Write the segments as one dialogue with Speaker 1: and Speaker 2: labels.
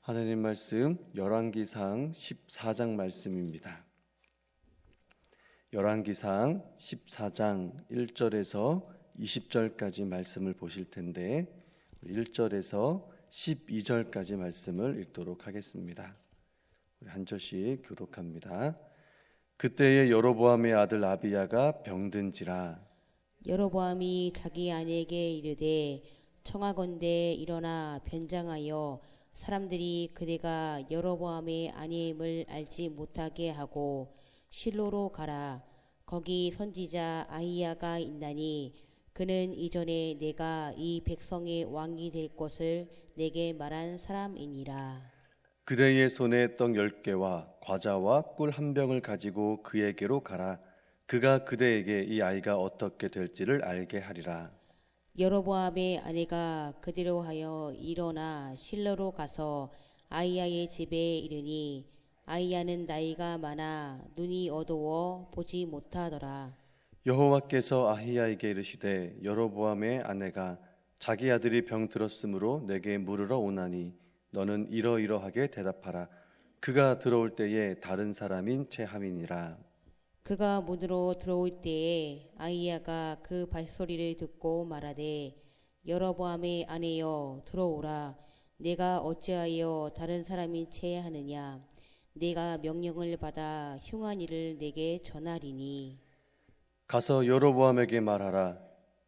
Speaker 1: 하나님 말씀 열왕기상 14장 말씀입니다. 열왕기상 14장 1절에서 20절까지 말씀을 보실 텐데 1절에서 12절까지 말씀을 읽도록 하겠습니다. 우리 한 절씩 교독합니다. 그때에 여로보암의 아들 아비야가 병든지라.
Speaker 2: 여로보암이 자기 아내에게 이르되 청하건대 일어나 변장하여 사람들이 그대가 여로보암의 아내임을 알지 못하게 하고 실로로 가라. 거기 선지자 아히야가 있나니 그는 이전에 내가 이 백성의 왕이 될 것을 내게 말한 사람이니라.
Speaker 1: 그대의 손에 떡 10개와 과자와 꿀 한 병을 가지고 그에게로 가라. 그가 그대에게 이 아이가 어떻게 될지를 알게 하리라.
Speaker 2: 여로보암의 아내가 그대로 하여 일어나 실로로 가서 아히야의 집에 이르니 아히야는 나이가 많아 눈이 어두워 보지 못하더라.
Speaker 1: 여호와께서 아히야에게 이르시되 여로보암의 아내가 자기 아들이 병 들었으므로 내게 물으러 오나니 너는 이러이러하게 대답하라. 그가 들어올 때에 다른 사람인 체함이니라.
Speaker 2: 그가 문으로 들어올 때에 아히야가 그 발소리를 듣고 말하되 여로보암의 아내여 들어오라. 내가 어찌하여 다른 사람인 채 하느냐. 내가 명령을 받아 흉한 일을 내게 전하리니.
Speaker 1: 가서 여로보암에게 말하라.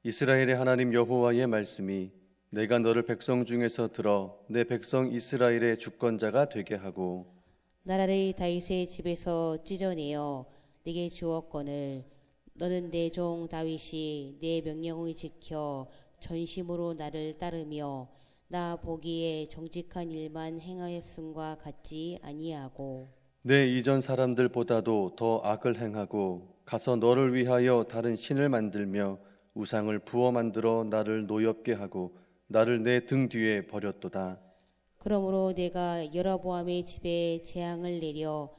Speaker 1: 이스라엘의 하나님 여호와의 말씀이 내가 너를 백성 중에서 들어 내 백성 이스라엘의 주권자가 되게 하고
Speaker 2: 나라를 다윗의 집에서 찢어내어 내게 주었거늘 너는 내 종 다윗이 내 명령을 지켜 전심으로 나를 따르며 나 보기에 정직한 일만 행하였음과 같지 아니하고
Speaker 1: 내 이전 사람들보다도 더 악을 행하고 가서 너를 위하여 다른 신을 만들며 우상을 부어 만들어 나를 노엽게 하고 나를 내 등 뒤에 버렸도다.
Speaker 2: 그러므로 내가 여로보암의 집에 재앙을 내려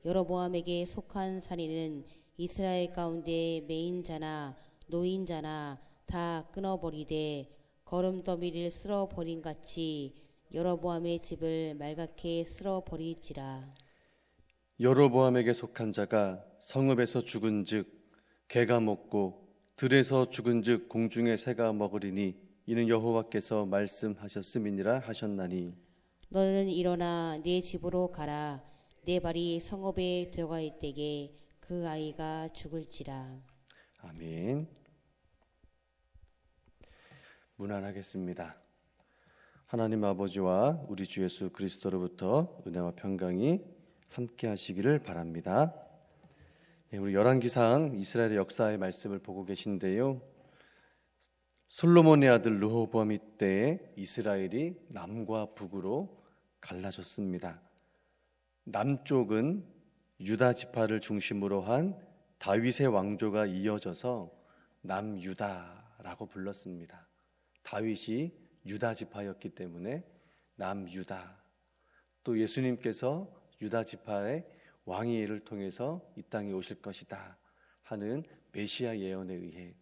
Speaker 2: 여로보암에게 속한 살인은 이스라엘 가운데 매인자나 노인자나 다 끊어버리되 거름더미를 쓸어버린 같이 여로보암의 집을 말갛게 쓸어버릴지라.
Speaker 1: 여로보암에게 속한 자가 성읍에서 죽은즉 개가 먹고 들에서 죽은즉 공중의 새가 먹으리니 이는 여호와께서 말씀하셨음이니라 하셨나니
Speaker 2: 너는 일어나 네 집으로 가라. 내 발이 성읍에 들어갈 때에 그 아이가 죽을지라.
Speaker 1: 아멘. 문안하겠습니다. 하나님 아버지와 우리 주 예수 그리스도로부터 은혜와 평강이 함께 하시기를 바랍니다. 우리 열왕기상 이스라엘의 역사의 말씀을 보고 계신데요. 솔로몬의 아들 르호보암 때에 이스라엘이 남과 북으로 갈라졌습니다. 남쪽은 유다 지파를 중심으로 한 다윗의 왕조가 이어져서 남유다라고 불렀습니다. 다윗이 유다 지파였기 때문에 남유다. 또 예수님께서 유다 지파의 왕위를 통해서 이 땅에 오실 것이다 하는 메시아 예언에 의해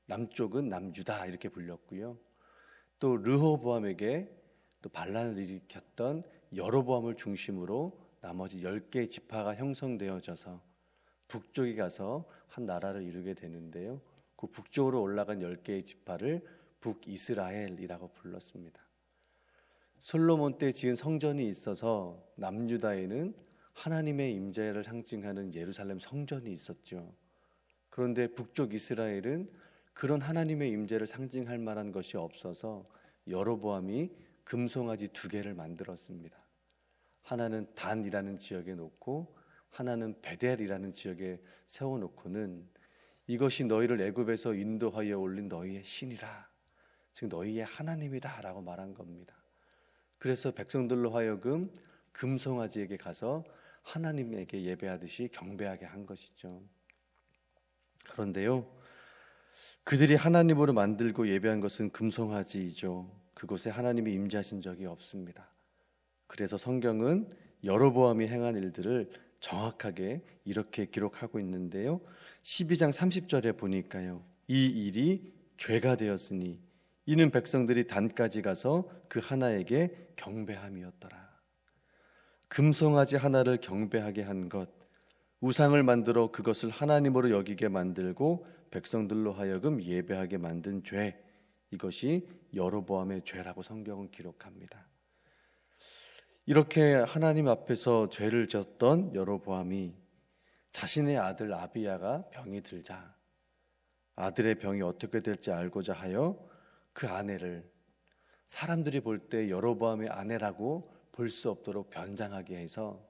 Speaker 1: 남쪽은 남유다 이렇게 불렸고요. 또 르호보암에게 또 반란을 일으켰던 여로보암을 중심으로 나머지 10개의 지파가 형성되어져서 북쪽에 가서 한 나라를 이루게 되는데요. 그 북쪽으로 올라간 10개의 지파를 북이스라엘이라고 불렀습니다. 솔로몬 때 지은 성전이 있어서 남유다에는 하나님의 임재를 상징하는 예루살렘 성전이 있었죠. 그런데 북쪽 이스라엘은 그런 하나님의 임재를 상징할 만한 것이 없어서 여로보암이 금송아지 2개를 만들었습니다. 하나는 단이라는 지역에 놓고 하나는 베델이라는 지역에 세워놓고는 이것이 너희를 애굽에서 인도하여 올린 너희의 신이라, 즉 너희의 하나님이다 라고 말한 겁니다. 그래서 백성들로 하여금 금송아지에게 가서 하나님에게 예배하듯이 경배하게 한 것이죠. 그런데요, 그들이 하나님으로 만들고 예배한 것은 금송아지이죠. 그곳에 하나님이 임재하신 적이 없습니다. 그래서 성경은 여로보암이 행한 일들을 정확하게 이렇게 기록하고 있는데요. 12장 30절에 보니까요. 이 일이 죄가 되었으니 이는 백성들이 단까지 가서 그 하나에게 경배함이었더라. 금송아지 하나를 경배하게 한 것, 우상을 만들어 그것을 하나님으로 여기게 만들고 백성들로 하여금 예배하게 만든 죄, 이것이 여로보암의 죄라고 성경은 기록합니다. 이렇게 하나님 앞에서 죄를 졌던 여로보암이 자신의 아들 아비야가 병이 들자 아들의 병이 어떻게 될지 알고자 하여 그 아내를 사람들이 볼 때 여로보암의 아내라고 볼 수 없도록 변장하게 해서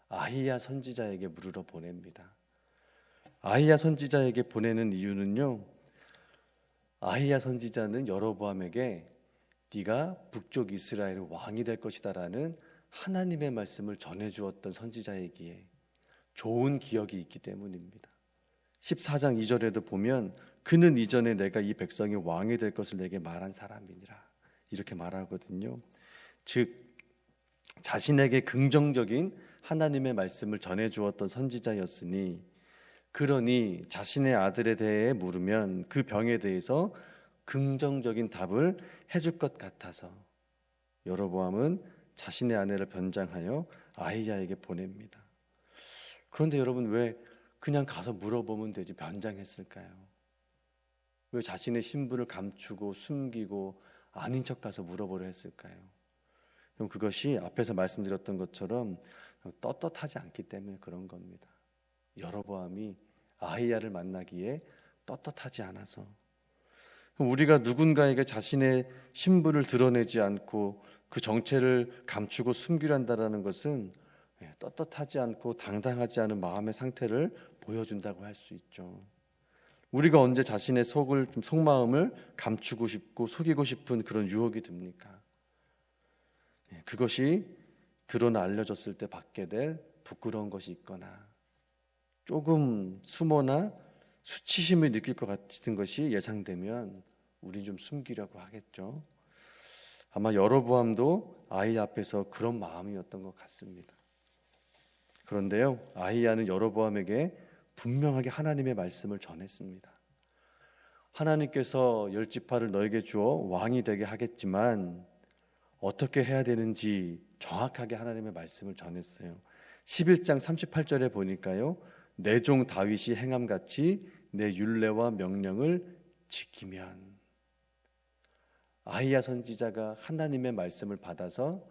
Speaker 1: 아히야 선지자에게 물으러 보냅니다. 아히야 선지자에게 보내는 이유는요, 아히야 선지자는 여로보암에게 네가 북쪽 이스라엘의 왕이 될 것이다라는 하나님의 말씀을 전해주었던 선지자이기에 좋은 기억이 있기 때문입니다. 14장 2절에도 보면 그는 이전에 내가 이 백성이 왕이 될 것을 내게 말한 사람이니라 이렇게 말하거든요. 즉 자신에게 긍정적인 하나님의 말씀을 전해주었던 선지자였으니, 그러니 자신의 아들에 대해 물으면 그 병에 대해서 긍정적인 답을 해줄 것 같아서 여로보암은 자신의 아내를 변장하여 아히야에게 보냅니다. 그런데 여러분, 왜 그냥 가서 물어보면 되지 변장했을까요? 왜 자신의 신분을 감추고 숨기고 아닌 척 가서 물어보려 했을까요? 그럼 그것이 앞에서 말씀드렸던 것처럼 떳떳하지 않기 때문에 그런 겁니다. 여로보암이 아히야를 만나기에 떳떳하지 않아서. 우리가 누군가에게 자신의 신분을 드러내지 않고 그 정체를 감추고 숨기려 한다는 것은 떳떳하지 않고 당당하지 않은 마음의 상태를 보여준다고 할 수 있죠. 우리가 언제 자신의 속마음을 감추고 싶고 속이고 싶은 그런 유혹이 듭니까? 그것이 드러나 알려졌을 때 받게 될 부끄러운 것이 있거나 조금 숨어나 수치심을 느낄 것 같은 것이 예상되면 우리 좀 숨기려고 하겠죠. 아마 여로보암도 아히야 앞에서 그런 마음이었던 것 같습니다. 그런데요, 아히야는 여로보암에게 분명하게 하나님의 말씀을 전했습니다. 하나님께서 열 지파를 너에게 주어 왕이 되게 하겠지만 어떻게 해야 되는지 정확하게 하나님의 말씀을 전했어요. 11장 38절에 보니까요, 내 종 다윗이 행함같이 내 율례와 명령을 지키면. 아히야 선지자가 하나님의 말씀을 받아서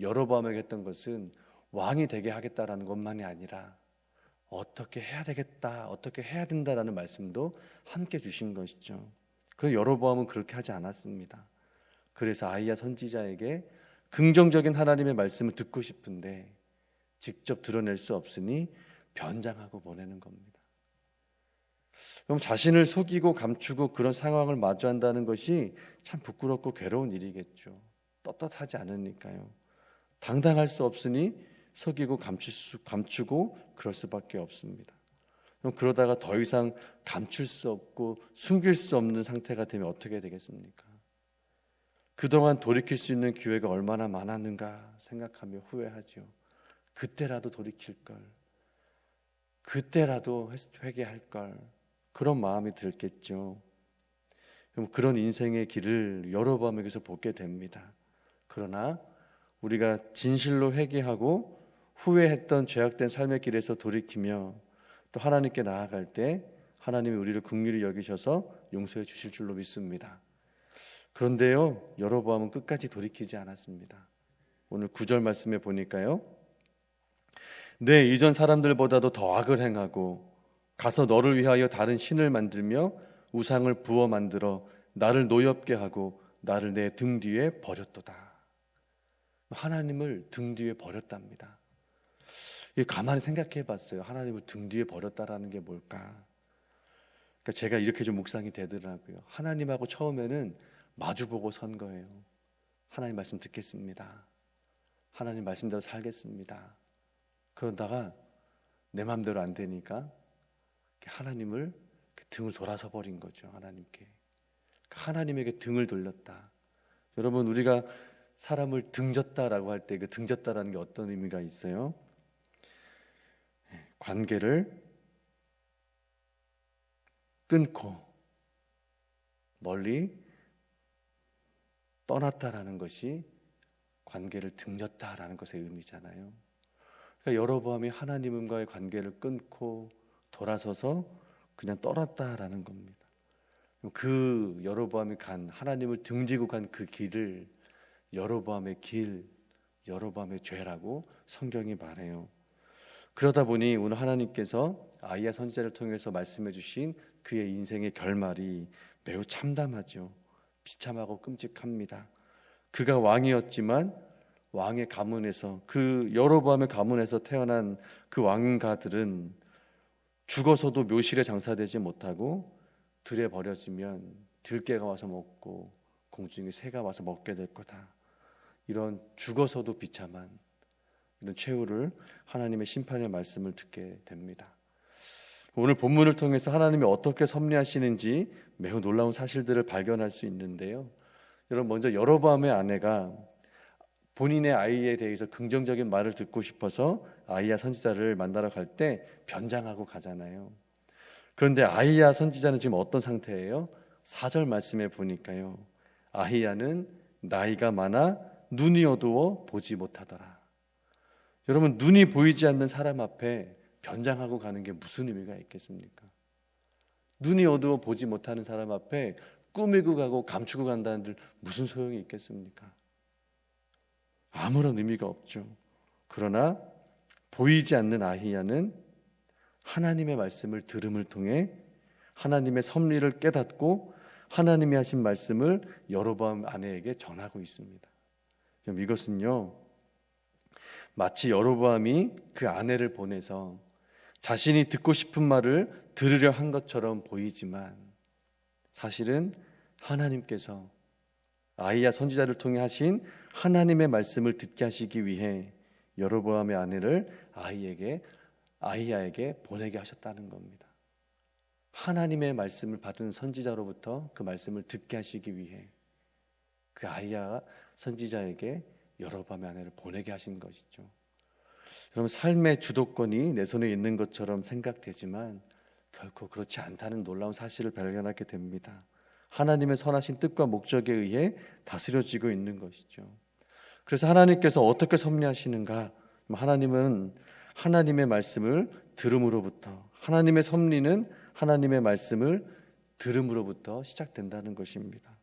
Speaker 1: 여로보암에게 했던 것은 왕이 되게 하겠다라는 것만이 아니라 어떻게 해야 되겠다, 어떻게 해야 된다라는 말씀도 함께 주신 것이죠. 그래서 여로보암은 그렇게 하지 않았습니다. 그래서 아히야 선지자에게 긍정적인 하나님의 말씀을 듣고 싶은데 직접 드러낼 수 없으니 변장하고 보내는 겁니다. 그럼 자신을 속이고 감추고 그런 상황을 마주한다는 것이 참 부끄럽고 괴로운 일이겠죠. 떳떳하지 않으니까요. 당당할 수 없으니 속이고 감추고 그럴 수밖에 없습니다. 그럼 그러다가 더 이상 감출 수 없고 숨길 수 없는 상태가 되면 어떻게 되겠습니까? 그동안 돌이킬 수 있는 기회가 얼마나 많았는가 생각하며 후회하죠. 그때라도 돌이킬 걸, 그때라도 회개할 걸, 그런 마음이 들겠죠. 그런 인생의 길을 여로보암에게서 보게 됩니다. 그러나 우리가 진실로 회개하고 후회했던 죄악된 삶의 길에서 돌이키며 또 하나님께 나아갈 때 하나님이 우리를 긍휼히 여기셔서 용서해 주실 줄로 믿습니다. 그런데요, 여로보암은 끝까지 돌이키지 않았습니다. 오늘 9절 말씀에 보니까요, 내 이전 사람들보다도 더 악을 행하고 가서 너를 위하여 다른 신을 만들며 우상을 부어 만들어 나를 노엽게 하고 나를 내 등 뒤에 버렸도다. 하나님을 등 뒤에 버렸답니다. 가만히 생각해 봤어요. 하나님을 등 뒤에 버렸다라는 게 뭘까? 그러니까 제가 이렇게 좀 묵상이 되더라고요. 하나님하고 처음에는 마주보고 선 거예요. 하나님 말씀 듣겠습니다. 하나님 말씀대로 살겠습니다. 그러다가 내 마음대로 안 되니까 하나님을 등을 돌아서 버린 거죠. 하나님께. 하나님에게 등을 돌렸다. 여러분, 우리가 사람을 등졌다라고 할 때 그 등졌다라는 게 어떤 의미가 있어요? 관계를 끊고 멀리 떠났다라는 것이 관계를 등졌다라는 것의 의미잖아요. 그러니까 여로보암이 하나님과의 관계를 끊고 돌아서서 그냥 떠났다라는 겁니다. 그 여로보암이 간 하나님을 등지고 간 그 길을 여로보암의 길, 여로보암의 죄라고 성경이 말해요. 그러다 보니 오늘 하나님께서 아히야 선지자를 통해서 말씀해 주신 그의 인생의 결말이 매우 참담하죠. 비참하고 끔찍합니다. 그가 왕이었지만 왕의 가문에서, 그 여로보암의 가문에서 태어난 그 왕가들은 죽어서도 묘실에 장사되지 못하고 들에 버려지면 들개가 와서 먹고 공중에 새가 와서 먹게 될 거다. 이런 죽어서도 비참한 이런 최후를 하나님의 심판의 말씀을 듣게 됩니다. 오늘 본문을 통해서 하나님이 어떻게 섭리하시는지 매우 놀라운 사실들을 발견할 수 있는데요. 여러분, 먼저 여로보암의 아내가 본인의 아이에 대해서 긍정적인 말을 듣고 싶어서 아히야 선지자를 만나러 갈 때 변장하고 가잖아요. 그런데 아히야 선지자는 지금 어떤 상태예요? 4절 말씀에 보니까요, 아히야는 나이가 많아 눈이 어두워 보지 못하더라. 여러분, 눈이 보이지 않는 사람 앞에 변장하고 가는 게 무슨 의미가 있겠습니까? 눈이 어두워 보지 못하는 사람 앞에 꾸미고 가고 감추고 간다는 무슨 소용이 있겠습니까? 아무런 의미가 없죠. 그러나 보이지 않는 아히야는 하나님의 말씀을 들음을 통해 하나님의 섭리를 깨닫고 하나님이 하신 말씀을 여로보암 아내에게 전하고 있습니다. 이것은요, 마치 여로보암이 그 아내를 보내서 자신이 듣고 싶은 말을 들으려 한 것처럼 보이지만 사실은 하나님께서 아히야 선지자를 통해 하신 하나님의 말씀을 듣게 하시기 위해 여로보암의 아내를 아히야에게 보내게 하셨다는 겁니다. 하나님의 말씀을 받은 선지자로부터 그 말씀을 듣게 하시기 위해 그 아히야 선지자에게 여로보암의 아내를 보내게 하신 것이죠. 여러분, 삶의 주도권이 내 손에 있는 것처럼 생각되지만 결코 그렇지 않다는 놀라운 사실을 발견하게 됩니다. 하나님의 선하신 뜻과 목적에 의해 다스려지고 있는 것이죠. 그래서 하나님께서 어떻게 섭리하시는가? 하나님은 하나님의 말씀을 들음으로부터, 하나님의 섭리는 하나님의 말씀을 들음으로부터 시작된다는 것입니다.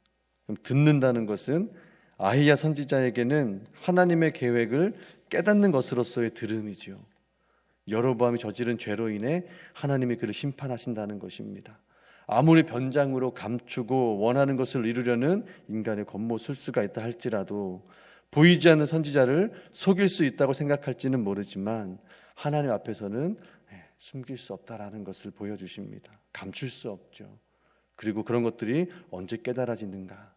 Speaker 1: 그럼 듣는다는 것은 아히야 선지자에게는 하나님의 계획을 깨닫는 것으로서의 들음이지요. 여로보암이 저지른 죄로 인해 하나님이 그를 심판하신다는 것입니다. 아무리 변장으로 감추고 원하는 것을 이루려는 인간의 권모술수가 있다 할지라도 보이지 않는 선지자를 속일 수 있다고 생각할지는 모르지만 하나님 앞에서는 숨길 수 없다라는 것을 보여주십니다. 감출 수 없죠. 그리고 그런 것들이 언제 깨달아지는가?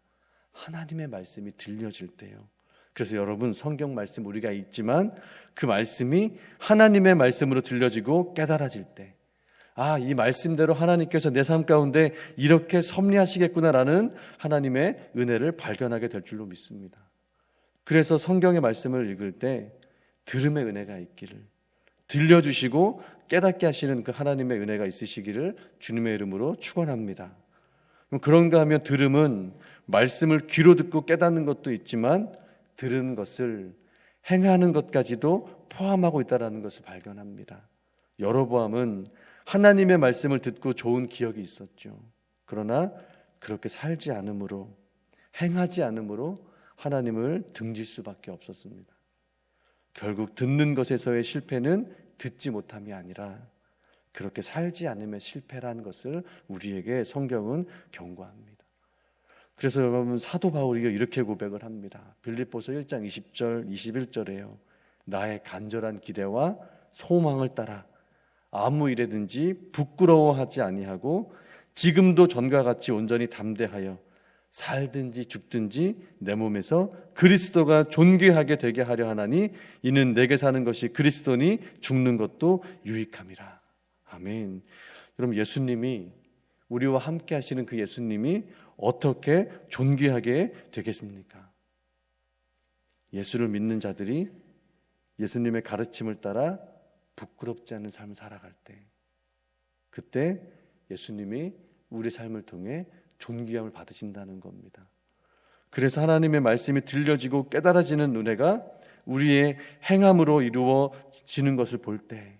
Speaker 1: 하나님의 말씀이 들려질 때요. 그래서 여러분, 성경 말씀 우리가 읽지만 그 말씀이 하나님의 말씀으로 들려지고 깨달아질 때, 이 말씀대로 하나님께서 내 삶 가운데 이렇게 섭리하시겠구나라는 하나님의 은혜를 발견하게 될 줄로 믿습니다. 그래서 성경의 말씀을 읽을 때 들음의 은혜가 있기를, 들려주시고 깨닫게 하시는 그 하나님의 은혜가 있으시기를 주님의 이름으로 축원합니다. 그런가 하면 들음은 말씀을 귀로 듣고 깨닫는 것도 있지만 들은 것을 행하는 것까지도 포함하고 있다는 것을 발견합니다. 여로보암은 하나님의 말씀을 듣고 좋은 기억이 있었죠. 그러나 그렇게 살지 않으므로, 행하지 않으므로 하나님을 등질 수밖에 없었습니다. 결국 듣는 것에서의 실패는 듣지 못함이 아니라 그렇게 살지 않으면 실패라는 것을 우리에게 성경은 경고합니다. 그래서 여러분, 사도 바울이 이렇게 고백을 합니다. 빌립보서 1장 20절 21절에요. 나의 간절한 기대와 소망을 따라 아무 일에든지 부끄러워하지 아니하고 지금도 전과 같이 온전히 담대하여 살든지 죽든지 내 몸에서 그리스도가 존귀하게 되게 하려 하나니 이는 내게 사는 것이 그리스도니 죽는 것도 유익함이라. 아멘. 여러분, 예수님이, 우리와 함께 하시는 그 예수님이 어떻게 존귀하게 되겠습니까? 예수를 믿는 자들이 예수님의 가르침을 따라 부끄럽지 않은 삶을 살아갈 때, 그때 예수님이 우리 삶을 통해 존귀함을 받으신다는 겁니다. 그래서 하나님의 말씀이 들려지고 깨달아지는 은혜가 우리의 행함으로 이루어지는 것을 볼 때,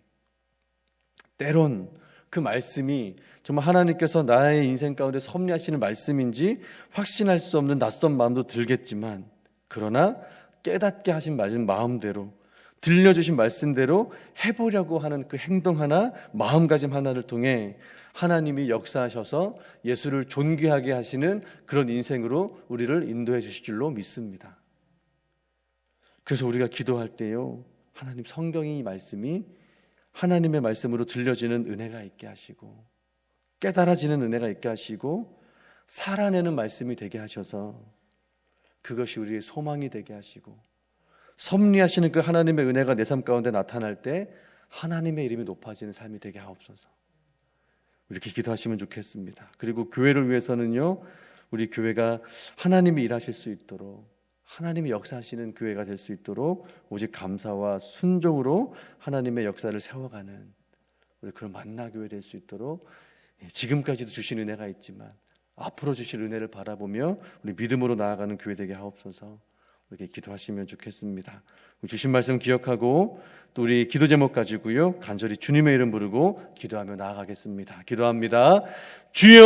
Speaker 1: 때론 그 말씀이 정말 하나님께서 나의 인생 가운데 섭리하시는 말씀인지 확신할 수 없는 낯선 마음도 들겠지만, 그러나 깨닫게 하신 마음대로, 들려주신 말씀대로 해보려고 하는 그 행동 하나, 마음가짐 하나를 통해 하나님이 역사하셔서 예수를 존귀하게 하시는 그런 인생으로 우리를 인도해 주실 줄로 믿습니다. 그래서 우리가 기도할 때요, 하나님, 성경의 말씀이 하나님의 말씀으로 들려지는 은혜가 있게 하시고, 깨달아지는 은혜가 있게 하시고, 살아내는 말씀이 되게 하셔서 그것이 우리의 소망이 되게 하시고, 섭리하시는 그 하나님의 은혜가 내 삶 가운데 나타날 때 하나님의 이름이 높아지는 삶이 되게 하옵소서. 이렇게 기도하시면 좋겠습니다. 그리고 교회를 위해서는요, 우리 교회가 하나님이 일하실 수 있도록, 하나님이 역사하시는 교회가 될 수 있도록 오직 감사와 순종으로 하나님의 역사를 세워가는 우리 그런 만나교회 될 수 있도록, 지금까지도 주신 은혜가 있지만 앞으로 주실 은혜를 바라보며 우리 믿음으로 나아가는 교회 되게 하옵소서. 이렇게 기도하시면 좋겠습니다. 주신 말씀 기억하고 또 우리 기도 제목 가지고요, 간절히 주님의 이름 부르고 기도하며 나아가겠습니다. 기도합니다. 주여,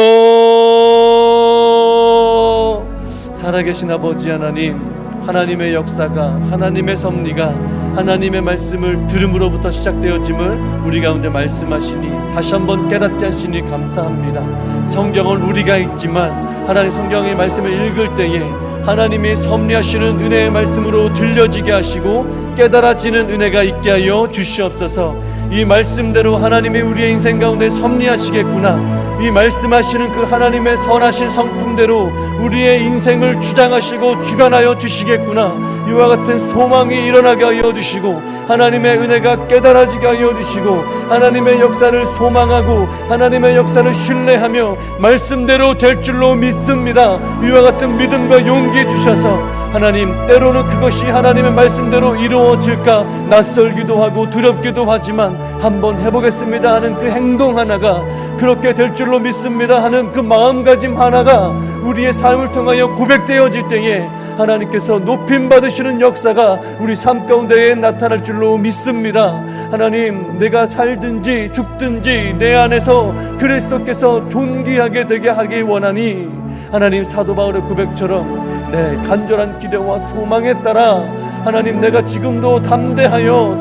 Speaker 1: 살아계신 아버지 하나님, 하나님의 역사가, 하나님의 섭리가 하나님의 말씀을 들음으로부터 시작되었음을 우리 가운데 말씀하시니 다시 한번 깨닫게 하시니 감사합니다. 성경은 우리가 읽지만 하나님 성경의 말씀을 읽을 때에 하나님이 섭리하시는 은혜의 말씀으로 들려지게 하시고 깨달아지는 은혜가 있게 하여 주시옵소서. 이 말씀대로 하나님이 우리의 인생 가운데 섭리하시겠구나, 이 말씀하시는 그 하나님의 선하신 성품대로 우리의 인생을 주장하시고 주관하여 주시겠구나, 이와 같은 소망이 일어나게 하여 주시고 하나님의 은혜가 깨달아지게 하여 주시고 하나님의 역사를 소망하고 하나님의 역사를 신뢰하며 말씀대로 될 줄로 믿습니다. 이와 같은 믿음과 용기 주셔서 하나님, 때로는 그것이 하나님의 말씀대로 이루어질까 낯설기도 하고 두렵기도 하지만 한번 해보겠습니다 하는 그 행동 하나가, 그렇게 될 줄로 믿습니다 하는 그 마음가짐 하나가 우리의 삶을 통하여 고백되어질 때에 하나님께서 높임 받으시는 역사가 우리 삶 가운데에 나타날 줄로 믿습니다. 하나님, 내가 살든지 죽든지 내 안에서 그리스도께서 존귀하게 되게 하기 원하니 하나님, 사도 바울의 고백처럼 내 간절한 기대와 소망에 따라 하나님, 내가 지금도 담대하여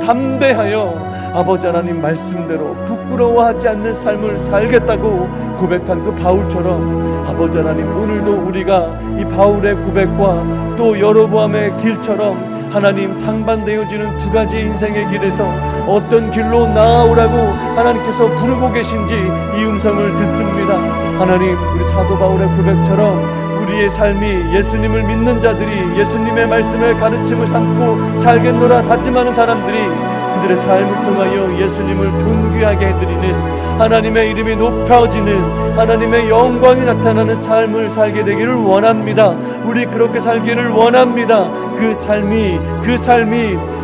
Speaker 1: 아버지 하나님 말씀대로 부끄러워하지 않는 삶을 살겠다고 고백한 그 바울처럼 아버지 하나님, 오늘도 우리가 이 바울의 고백과 또 여로보암의 길처럼 하나님 상반되어지는 두 가지 인생의 길에서 어떤 길로 나아오라고 하나님께서 부르고 계신지 이 음성을 듣습니다. 하나님, 우리 사도 바울의 고백처럼 우리의 삶이 예수님을 믿는 자들이 예수님의 말씀을 가르침을 삼고 살겠노라 다짐하는 사람들이 그들의 삶을 통하여 예수님을 존귀하게 해드리는, 하나님의 이름이 높아지는, 하나님의 영광이 나타나는 삶을 살게 되기를 원합니다. 우리 그렇게 살기를 원합니다. 그 삶이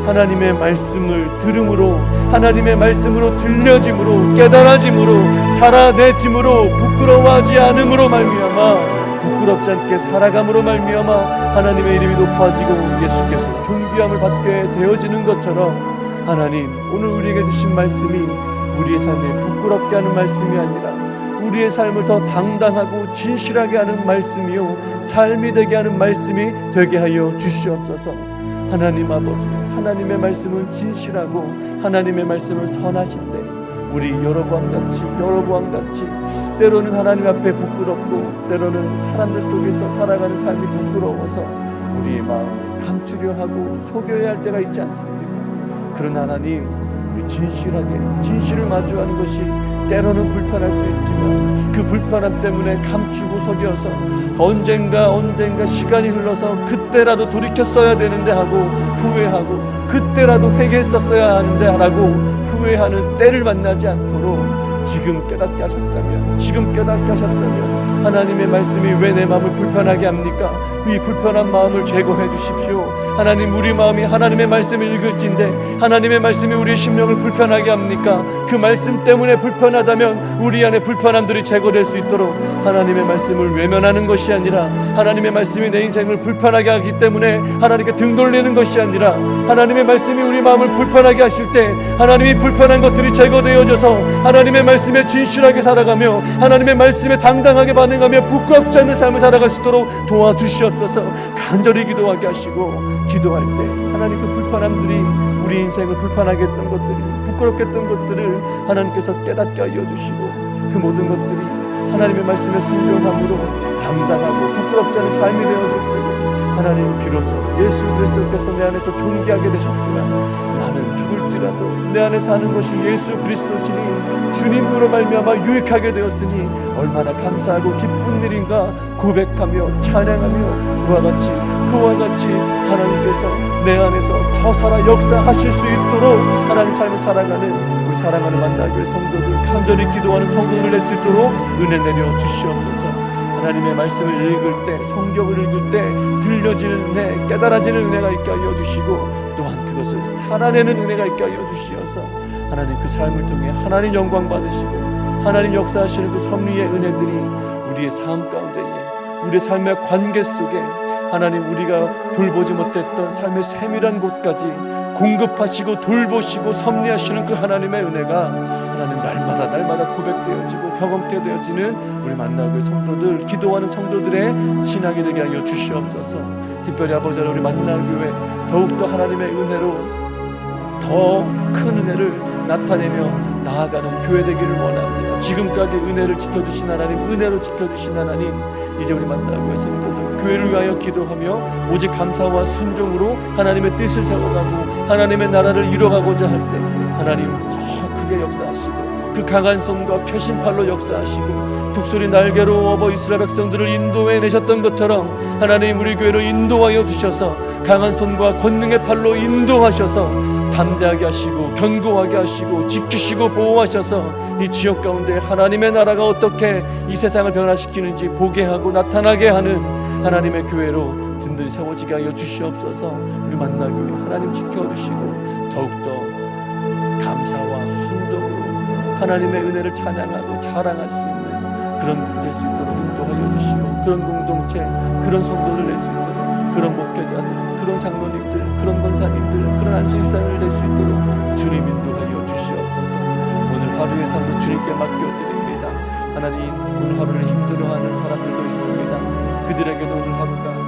Speaker 1: 하나님의 말씀을 들음으로, 하나님의 말씀으로 들려짐으로, 깨달아짐으로, 살아내짐으로, 부끄러워하지 않음으로 말미암아, 부끄럽지 않게 살아감으로 말미암아 하나님의 이름이 높아지고 예수께서 존귀함을 받게 되어지는 것처럼, 하나님, 오늘 우리에게 주신 말씀이 우리의 삶에 부끄럽게 하는 말씀이 아니라 우리의 삶을 더 당당하고 진실하게 하는 말씀이요, 삶이 되게 하는 말씀이 되게 하여 주시옵소서. 하나님 아버지, 하나님의 말씀은 진실하고 하나님의 말씀은 선하신데 우리 여로보암같이 때로는 하나님 앞에 부끄럽고 때로는 사람들 속에서 살아가는 삶이 부끄러워서 우리의 마음을 감추려 하고 속여야 할 때가 있지 않습니까? 그러나 하나님, 우리 진실을 마주하는 것이 때로는 불편할 수 있지만 그 불편함 때문에 감추고 속여서 언젠가 시간이 흘러서 그때라도 돌이켰어야 되는데 하고 후회하고, 그때라도 회개했었어야 하는데 하고 후회하는 때를 만나지 않도록 지금 깨닫게 하셨다면 하나님의 말씀이 왜 내 마음을 불편하게 합니까? 이 불편한 마음을 제거해 주십시오. 하나님, 우리 마음이 하나님의 말씀을 읽을진데 하나님의 말씀이 우리의 심령을 불편하게 합니까? 그 말씀 때문에 불편하다면 우리 안에 불편함들이 제거될 수 있도록 하나님의 말씀을 외면하는 것이 아니라, 하나님의 말씀이 내 인생을 불편하게 하기 때문에 하나님께 등 돌리는 것이 아니라, 하나님의 말씀이 우리 마음을 불편하게 하실 때 하나님이 불편한 것들이 제거되어져서 하나님의 말씀에 진실하게 살아가며 하나님의 말씀에 당당하게 반응하며 부끄럽지 않는 삶을 살아갈 수 있도록 도와주시옵소서. 간절히 기도하게 하시고, 기도할 때 하나님 그 불편함들이, 우리 인생을 불편하게 했던 것들이, 부끄럽게 했던 것들을 하나님께서 깨닫게 하여 주시고, 그 모든 것들이 하나님의 말씀에 순종함으로 당당하고 부끄럽지 않은 삶이 되어질 때 하나님, 비로소 예수 그리스도께서 내 안에서 존귀하게 되셨구나, 나는 죽을지라도 내 안에 사는 것이 예수 그리스도시니 주님으로 말미암아 유익하게 되었으니 얼마나 감사하고 기쁜 일인가 고백하며 찬양하며 그와 같이 하나님께서 내 안에서 더 살아 역사하실 수 있도록 하나님 삶을 살아가는 우리 사랑하는 만나교회 성도들, 간절히 기도하는 성도들 낼 수 있도록 은혜 내려 주시옵소서. 하나님의 말씀을 읽을 때, 성경을 읽을 때 들려지는 은혜, 깨달아지는 은혜가 있게 하여 주시고, 또한 그것을 살아내는 은혜가 있게 하여 주시어서 하나님 그 삶을 통해 하나님 영광 받으시고 하나님 역사하시는 그 섭리의 은혜들이 우리의 삶 가운데에, 우리의 삶의 관계 속에 하나님, 우리가 돌보지 못했던 삶의 세밀한 곳까지 공급하시고 돌보시고 섭리하시는 그 하나님의 은혜가 하나님 날마다 고백되어지고 경험케 되어지는 우리 만나교회 성도들, 기도하는 성도들의 신앙이 되게 하여 주시옵소서. 특별히 아버지 하나님, 우리 만나교회 더욱더 하나님의 은혜로 더 큰 은혜를 나타내며 나아가는 교회 되기를 원합니다. 지금까지 은혜를 지켜주신 하나님, 은혜로 지켜주신 하나님, 이제 우리 만나교회 성도들 교회를 위하여 기도하며 오직 감사와 순종으로 하나님의 뜻을 세워가고 하나님의 나라를 이뤄가고자 할 때 하나님 더 크게 역사하시고 그 강한 손과 표심팔로 역사하시고 독수리 날개로 업어 이스라엘 백성들을 인도해 내셨던 것처럼 하나님 우리 교회를 인도하여 주셔서 강한 손과 권능의 팔로 인도하셔서 담대하게 하시고 견고하게 하시고 지키시고 보호하셔서 이 지역 가운데 하나님의 나라가 어떻게 이 세상을 변화시키는지 보게 하고 나타나게 하는 하나님의 교회로 든든히 세워지게 하여 주시옵소서. 우리 만나교회 하나님 지켜주시고 더욱더 감사와 순종으로 하나님의 은혜를 찬양하고 자랑할 수 있는 그런 교회 될 수 있도록 인도하여 주시고, 그런 공동체, 그런 성도를 낼 수 있도록, 그런 목회자들, 그런 장로님들, 그런 권사님들, 그런 안수인사를 낼 수 있도록 주님 인도하여 주시옵소서. 오늘 하루의 삶도 주님께 맡겨드립니다. 하나님, 오늘 하루를 힘들어하는 사람들도 있습니다. 그들에게도 오늘 하루가